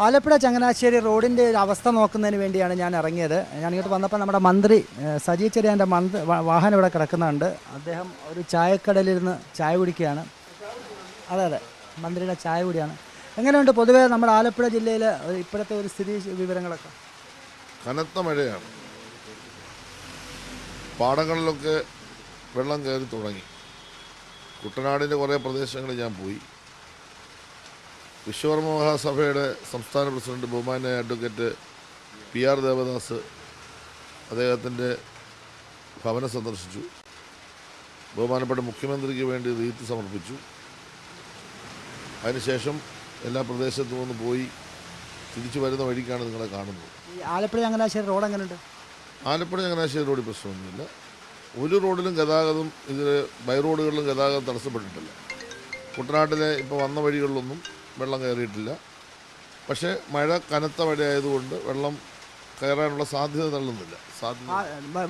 ആലപ്പുഴ ചങ്ങനാശ്ശേരി റോഡിൻ്റെ ഒരു അവസ്ഥ നോക്കുന്നതിന് വേണ്ടിയാണ് ഞാൻ ഇറങ്ങിയത്. ഞാനിങ്ങോട്ട് വന്നപ്പോൾ നമ്മുടെ മന്ത്രി സജി ചെറിയാൻ്റെ വാഹനം ഇവിടെ കിടക്കുന്നുണ്ട്. അദ്ദേഹം ഒരു ചായക്കടയിലിരുന്ന് ചായ കുടിക്കുകയാണ്. അതെ അതെ, മന്ത്രിയുടെ ചായ കൂടിയാണ്. എങ്ങനെയുണ്ട് പൊതുവേ നമ്മുടെ ആലപ്പുഴ ജില്ലയിൽ ഇപ്പോഴത്തെ ഒരു സ്ഥിതി വിവരങ്ങളൊക്കെ? കനത്ത മഴയാണ്. പാടങ്ങളിലൊക്കെ വെള്ളം കയറി തുടങ്ങി. കുട്ടനാടിൻ്റെ കുറേ പ്രദേശങ്ങളിൽ ഞാൻ പോയി. വിശ്വകർമ്മ മഹാസഭയുടെ സംസ്ഥാന പ്രസിഡന്റ് ബഹുമാനായ അഡ്വക്കേറ്റ് PR ദേവദാസ് അദ്ദേഹത്തിൻ്റെ ഭവനം സന്ദർശിച്ചു. ബഹുമാനപ്പെട്ട മുഖ്യമന്ത്രിക്ക് വേണ്ടി റീത്ത് സമർപ്പിച്ചു. അതിനുശേഷം എല്ലാ പ്രദേശത്തു നിന്ന് പോയി തിരിച്ചു വരുന്ന വഴിക്കാണ് നിങ്ങളെ കാണുന്നത്. ഈ ആലപ്പുഴ ചങ്ങനാശ്ശേരി റോഡ് എങ്ങനെയുണ്ട്? ആലപ്പുഴ ചങ്ങനാശ്ശേരി റോഡിൽ പ്രശ്നമൊന്നുമില്ല. ഒരു റോഡിലും ഗതാഗതം ഇതിൽ ബൈ റോഡുകളിലും ഗതാഗതം തടസ്സപ്പെട്ടിട്ടില്ല. കുട്ടനാട്ടിലെ ഇപ്പോൾ വന്ന വഴികളിലൊന്നും വെള്ളം കയറിയിട്ടില്ല. പക്ഷേ മഴ കനത്ത മഴയായതുകൊണ്ട് വെള്ളം കയറാനുള്ള സാധ്യത തള്ളുന്നില്ല.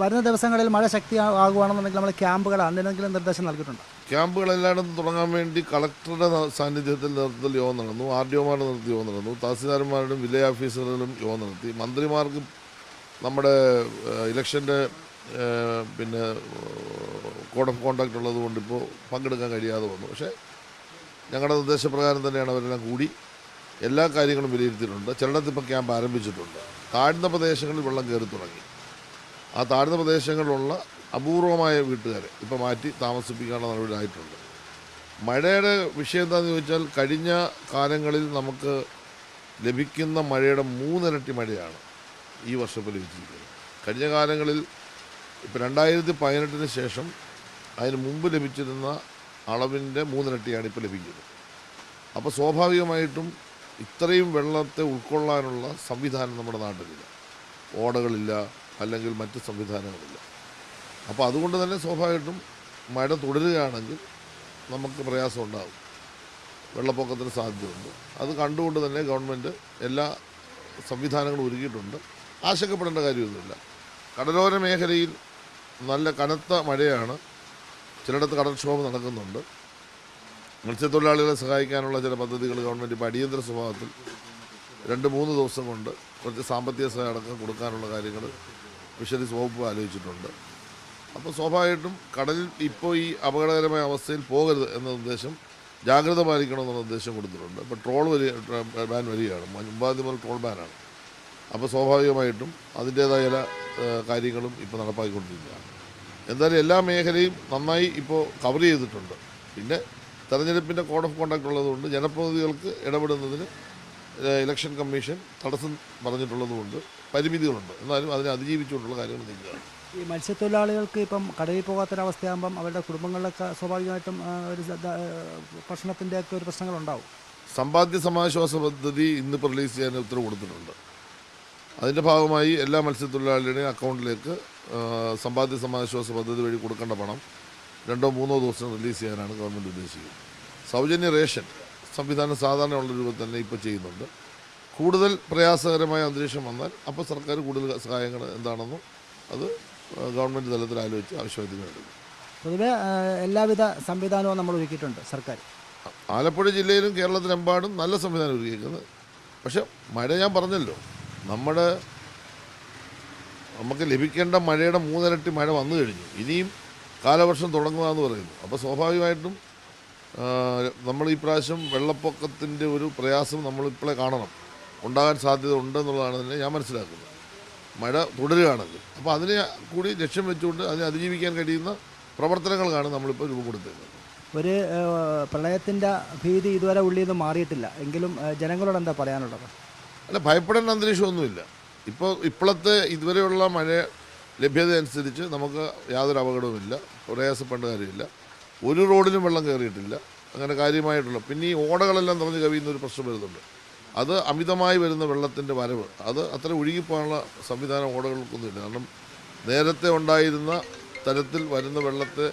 വരുന്ന ദിവസങ്ങളിൽ മഴ ശക്തി ആകുകയാണെന്നുണ്ടെങ്കിൽ നമ്മൾ ക്യാമ്പുകൾ എന്തെങ്കിലും നിർദ്ദേശം നൽകിയിട്ടുണ്ട്? ക്യാമ്പുകൾ എല്ലായിടത്തും തുടങ്ങാൻ വേണ്ടി കളക്ടറുടെ സാന്നിധ്യത്തിൽ നേതൃത്വത്തിൽ യോഗം നടന്നു. RDOമാരുടെ നേതൃത്വത്തിൽ യോഗം നടന്നു. തഹസിൽദാർമാരുടെയും വില്ലേജ് ഓഫീസറുകളും യോഗം നടത്തി. മന്ത്രിമാർക്കും നമ്മുടെ ഇലക്ഷൻ്റെ കോഡ് ഓഫ് കോണ്ടാക്ട് ഉള്ളത് കൊണ്ട് ഇപ്പോൾ പങ്കെടുക്കാൻ കഴിയാതെ വന്നു. പക്ഷേ ഞങ്ങളുടെ നിർദ്ദേശപ്രകാരം തന്നെയാണ് അവരെല്ലാം കൂടി എല്ലാ കാര്യങ്ങളും വിലയിരുത്തിയിട്ടുണ്ട്. ചിലയിടത്ത് ഇപ്പോൾ ക്യാമ്പ് ആരംഭിച്ചിട്ടുണ്ട്. താഴ്ന്ന പ്രദേശങ്ങളിൽ വെള്ളം കയറി തുടങ്ങി. ആ താഴ്ന്ന പ്രദേശങ്ങളിലുള്ള അപൂർവമായ വീട്ടുകാരെ ഇപ്പോൾ മാറ്റി താമസിപ്പിക്കാനുള്ള നടപടിയായിട്ടുണ്ട്. മഴയുടെ വിഷയം എന്താണെന്ന് ചോദിച്ചാൽ കഴിഞ്ഞ കാലങ്ങളിൽ നമുക്ക് ലഭിക്കുന്ന മഴയുടെ 3 ഇരട്ടി മഴയാണ് ഈ വർഷം ഇപ്പോൾ ലഭിച്ചിരിക്കുന്നത്. കഴിഞ്ഞ കാലങ്ങളിൽ ഇപ്പോൾ 2018 ശേഷം അതിന് മുമ്പ് ലഭിച്ചിരുന്ന അളവിൻ്റെ 3 ഇരട്ടിയാണ് ഇപ്പോൾ ലഭിക്കുന്നത്. അപ്പോൾ സ്വാഭാവികമായിട്ടും ഇത്രയും വെള്ളത്തെ ഉൾക്കൊള്ളാനുള്ള സംവിധാനം നമ്മുടെ നാട്ടിലില്ല. ഓടകളില്ല, അല്ലെങ്കിൽ മറ്റ് സംവിധാനങ്ങളില്ല. അപ്പോൾ അതുകൊണ്ട് തന്നെ സ്വാഭാവികമായിട്ടും മഴ തുടരുകയാണെങ്കിൽ നമുക്ക് പ്രയാസം ഉണ്ടാകും. വെള്ളപ്പൊക്കത്തിന് സാധ്യതയുണ്ട്. അത് കണ്ടുകൊണ്ട് തന്നെ ഗവൺമെൻറ് എല്ലാ സംവിധാനങ്ങളും ഒരുക്കിയിട്ടുണ്ട്. ആശങ്കപ്പെടേണ്ട കാര്യമൊന്നുമില്ല. കടലോര മേഖലയിൽ നല്ല കനത്ത മഴയാണ്. ചിലയിടത്ത് കടൽക്ഷോഭം നടക്കുന്നുണ്ട്. മത്സ്യത്തൊഴിലാളികളെ സഹായിക്കാനുള്ള ചില പദ്ധതികൾ ഗവൺമെൻറ് ഇപ്പോൾ അടിയന്തര സ്വഭാവത്തിൽ 2-3 ദിവസം കൊണ്ട് കുറച്ച് സാമ്പത്തിക സഹായം അടക്കം കൊടുക്കാനുള്ള കാര്യങ്ങൾ ഫിഷറീസ് വകുപ്പ് ആലോചിച്ചിട്ടുണ്ട്. അപ്പോൾ സ്വാഭാവികമായിട്ടും കടലിൽ ഇപ്പോൾ ഈ അപകടകരമായ അവസ്ഥയിൽ പോകരുത് എന്ന നിർദ്ദേശം, ജാഗ്രത പാലിക്കണമെന്നുള്ള നിർദ്ദേശം കൊടുത്തിട്ടുണ്ട്. ഇപ്പോൾ ബാൻ വരികയാണ്. 9 മുതൽ ട്രോൾ ബാനാണ്. അപ്പോൾ സ്വാഭാവികമായിട്ടും അതിൻ്റേതായ ചില കാര്യങ്ങളും ഇപ്പോൾ നടപ്പാക്കിക്കൊണ്ടിരിക്കുകയാണ്. എന്തായാലും എല്ലാ മേഖലയും നന്നായി ഇപ്പോൾ കവർ ചെയ്തിട്ടുണ്ട്. പിന്നെ തെരഞ്ഞെടുപ്പിൻ്റെ കോഡ് ഓഫ് കോണ്ടാക്ട് ഉള്ളതുകൊണ്ട് ജനപ്രതിനിധികൾക്ക് ഇടപെടുന്നതിന് ഇലക്ഷൻ കമ്മീഷൻ തടസ്സം പറഞ്ഞിട്ടുള്ളതുകൊണ്ട് പരിമിതികളുണ്ട്. എന്നാലും അതിനെ അതിജീവിച്ചുകൊണ്ടുള്ള കാര്യങ്ങൾ നീങ്ങുകയാണ്. ഈ മത്സ്യത്തൊഴിലാളികൾക്ക് ഇപ്പം കടലിൽ പോകാത്തൊരവസ്ഥയാകുമ്പം അവരുടെ കുടുംബങ്ങളിലൊക്കെ സ്വാഭാവികമായിട്ടും ഒരു ഭക്ഷണത്തിൻ്റെയൊക്കെ ഒരു പ്രശ്നങ്ങളുണ്ടാവും. സമ്പാദ്യ സമാശ്വാസ പദ്ധതി ഇന്നിപ്പോൾ റിലീസ് ചെയ്യാൻ ഉത്തരവ് കൊടുത്തിട്ടുണ്ട്. അതിൻ്റെ ഭാഗമായി എല്ലാ മത്സ്യത്തൊഴിലാളികളുടെയും അക്കൗണ്ടിലേക്ക് സമ്പാദ്യ സമാശ്വാസ പദ്ധതി വഴി കൊടുക്കേണ്ട പണം 2-3 ദിവസം റിലീസ് ചെയ്യാനാണ് ഗവൺമെൻറ് ഉദ്ദേശിക്കുന്നത്. സൗജന്യ റേഷൻ സംവിധാനം സാധാരണയുള്ള രൂപത്തിൽ തന്നെ ഇപ്പോൾ ചെയ്യുന്നുണ്ട്. കൂടുതൽ പ്രയാസകരമായ അന്തരീക്ഷം വന്നാൽ അപ്പോൾ സർക്കാർ കൂടുതൽ സഹായങ്ങൾ എന്താണെന്നും അത് ഗവൺമെൻറ് തലത്തിൽ ആലോചിച്ച് ആവശ്യത്തിന് വേണ്ടത്. പൊതുവെ എല്ലാവിധ സംവിധാനവും നമ്മൾ ഒരുക്കിയിട്ടുണ്ട് സർക്കാർ. ആലപ്പുഴ ജില്ലയിലും കേരളത്തിലെമ്പാടും നല്ല സംവിധാനം ഒരുക്കിയിരിക്കുന്നത്. പക്ഷെ മഴ ഞാൻ പറഞ്ഞല്ലോ, നമുക്ക് ലഭിക്കേണ്ട മഴയുടെ 3 ഇരട്ടി മഴ വന്നു കഴിഞ്ഞു. ഇനിയും കാലവർഷം തുടങ്ങുകയെന്ന് പറയുന്നു. അപ്പോൾ സ്വാഭാവികമായിട്ടും നമ്മൾ ഈ പ്രാവശ്യം വെള്ളപ്പൊക്കത്തിൻ്റെ ഒരു പ്രയാസം നമ്മളിപ്പോഴേ കാണണം, ഉണ്ടാകാൻ സാധ്യത ഉണ്ടെന്നുള്ളതാണ് തന്നെ ഞാൻ മനസ്സിലാക്കുന്നത്. മഴ തുടരുകയാണെങ്കിൽ അപ്പോൾ അതിനെ കൂടി ലക്ഷ്യം വെച്ചുകൊണ്ട് അതിനെ അതിജീവിക്കാൻ കഴിയുന്ന പ്രവർത്തനങ്ങൾക്കാണ് നമ്മളിപ്പോൾ രൂപം കൊടുത്തിരുന്നത്. ഒരു പ്രളയത്തിൻ്റെ ഭീതി ഇതുവരെ ഉള്ളിൽ നിന്ന് മാറിയിട്ടില്ല. എങ്കിലും ജനങ്ങളോട് എന്താ പറയാനുള്ളത്? അല്ല, ഭയപ്പെടേണ്ട അന്തരീക്ഷമൊന്നുമില്ല. ഇപ്പോഴത്തെ ഇതുവരെയുള്ള മഴ ലഭ്യത അനുസരിച്ച് നമുക്ക് യാതൊരു അപകടവുമില്ല, പ്രയാസപ്പെടേണ്ട കാര്യമില്ല. ഒരു റോഡിലും വെള്ളം കയറിയിട്ടില്ല അങ്ങനെ കാര്യമായിട്ടുള്ള. പിന്നെ ഈ ഓടകളെല്ലാം നിറഞ്ഞ് കവിയുന്ന ഒരു പ്രശ്നം വരുന്നുണ്ട്. അത് അമിതമായി വരുന്ന വെള്ളത്തിൻ്റെ വരവ്, അത് അത്ര ഒഴുകിപ്പോകാനുള്ള സംവിധാനം ഓടകൾക്കൊന്നുമില്ല. കാരണം നേരത്തെ ഉണ്ടായിരുന്ന തരത്തിൽ വരുന്ന വെള്ളത്തെ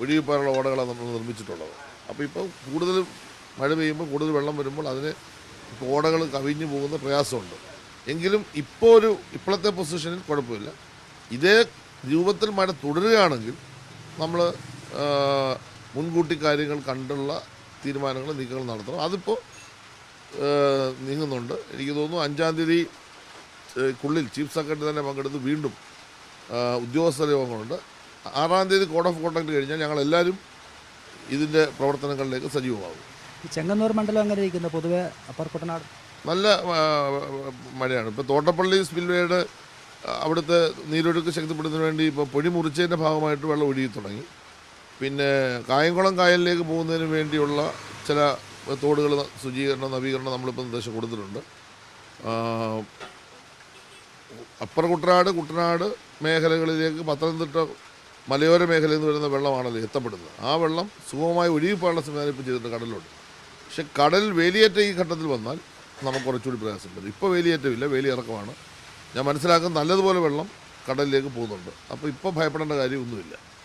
ഒഴുകിപ്പോകാനുള്ള ഓടകളാണ് നമ്മൾ നിർമ്മിച്ചിട്ടുള്ളത്. അപ്പോൾ ഇപ്പോൾ കൂടുതൽ മഴ പെയ്യുമ്പോൾ കൂടുതൽ വെള്ളം വരുമ്പോൾ അതിന് ഓടകൾ കവിഞ്ഞു പോകുന്ന പ്രയാസമുണ്ട്. എങ്കിലും ഇപ്പോഴത്തെ പൊസിഷനിൽ കുഴപ്പമില്ല. ഇതേ രൂപത്തിൽ മഴ തുടരുകയാണെങ്കിൽ നമ്മൾ മുൻകൂട്ടി കാര്യങ്ങൾ കണ്ടുള്ള തീരുമാനങ്ങൾ നീക്കങ്ങൾ നടത്തണം. അതിപ്പോൾ നീങ്ങുന്നുണ്ട്. എനിക്ക് തോന്നുന്നു 5-ാം തീയതിക്കുള്ളിൽ ചീഫ് സെക്രട്ടറി തന്നെ പങ്കെടുത്ത് വീണ്ടും ഉദ്യോഗസ്ഥ യോഗങ്ങളുണ്ട്. 6-ാം തീയതി കോഡ് ഓഫ് കോണ്ടക്ട് കഴിഞ്ഞാൽ ഞങ്ങളെല്ലാവരും ഇതിൻ്റെ പ്രവർത്തനങ്ങളിലേക്ക് സജീവമാകും. ഈ ചെങ്ങന്നൂർ മണ്ഡലം എങ്ങനെ ഇരിക്കുന്നു പൊതുവെ അപ്പർ കുട്ടനാട്? നല്ല മഴയാണ്. ഇപ്പോൾ തോട്ടപ്പള്ളി സ്പിൽവേയുടെ അവിടുത്തെ നീരൊഴുക്ക് ശക്തിപ്പെടുന്നതിന് വേണ്ടി ഇപ്പോൾ പൊഴി മുറിച്ചതിൻ്റെ ഭാഗമായിട്ട് വെള്ളം ഒഴുകി തുടങ്ങി. പിന്നെ കായംകുളം കായലിലേക്ക് പോകുന്നതിന് വേണ്ടിയുള്ള ചില തോടുകൾ നവീകരണം നമ്മളിപ്പോൾ നിർദ്ദേശം കൊടുത്തിട്ടുണ്ട്. അപ്പർ കുട്ടനാട് മേഖലകളിലേക്ക് പത്തനംതിട്ട മലയോര മേഖലയിൽ നിന്ന് വരുന്ന വെള്ളമാണല്ലോ എത്തപ്പെടുന്നത്. ആ വെള്ളം സുഗമമായി ഒഴുകിപ്പോകാനുള്ള സംവിധാനം ഇപ്പോൾ ചെയ്തിട്ടുണ്ട് കടലിലോട്ട്. പക്ഷെ കടൽ വേലിയേറ്റ ഈ ഘട്ടത്തിൽ വന്നാൽ നമുക്ക് കുറച്ചുകൂടി പ്രയാസമുണ്ട്. ഇപ്പോൾ വേലിയേറ്റമില്ല, വേലിയിറക്കമാണ്. ഞാൻ മനസ്സിലാക്കുന്നത് നല്ലതുപോലെ വെള്ളം കടലിലേക്ക് പോകുന്നുണ്ട്. അപ്പോൾ ഇപ്പോൾ ഭയപ്പെടേണ്ട കാര്യമൊന്നുമില്ല.